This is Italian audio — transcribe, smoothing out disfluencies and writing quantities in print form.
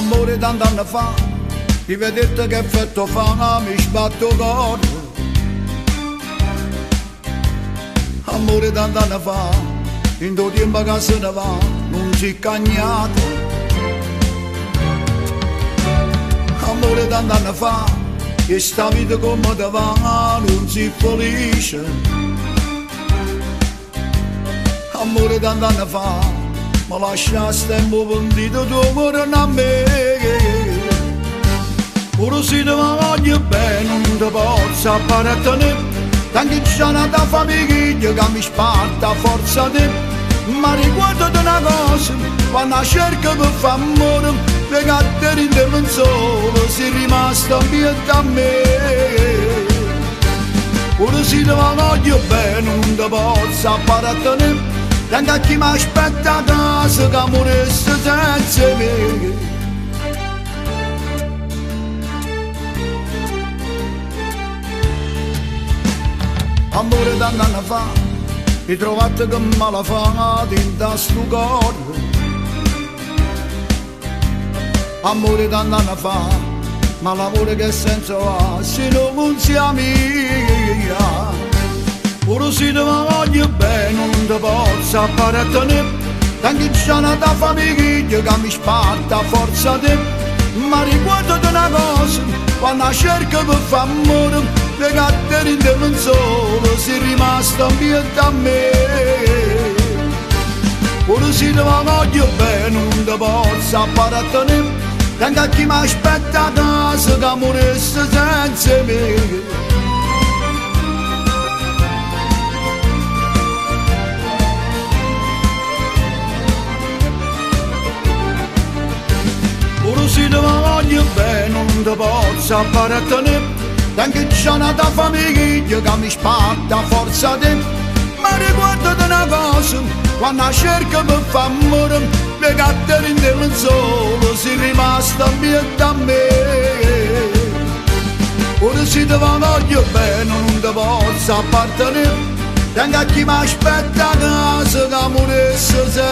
Amore tant'anni fa, ti vedete che effetto fa, mi sbatto cuore. Amore tant'anni fa, in tuo tempo che se ne va, non si cagnate. Amore tant'anni fa, che sta vita come te va, non si felice. Amore tant'anni fa, ma lasciaste un po' pentito tuo amore a me. Ora si te voglio bene, non ti posso apparatene, tanto c'è una famiglia che mi sparta a forza te. Ma riguardati una cosa, quando cerco per fare amore, le catteri in del solo, sei rimasto ambiente a me. Ora si te voglio bene, non ti posso apparatene, tanto a chi mi aspetta a casa che morisse senza me. Amore tant'anni fa, mi trovate che me la fate in sto cuore. Amore tant'anni fa, ma l'amore che senso ha se non si amica. Ora si te voglio bene, non ti posso apparatene, tanto c'è una famiglia che mi sparta a forza te. Ma riguardati una cosa, quando cerco per fare amore, le catteri in del solo, sei rimasto ambiente a me. Ora si te voglio bene, non ti posso apparatene, tanto a chi mi aspetta a casa che morisse senza me. Ora si te voglio bene, non ti posso apparatene, tanto c'è una famiglia che mi sparta a forza te. Ma riguardati una cosa, quando cerco per fare amore, le catteri in del solo, sei rimasto ambiente a me. Ora si te voglio bene, non ti posso appartenere, tanto a chi mi aspetta a casa che morisse senza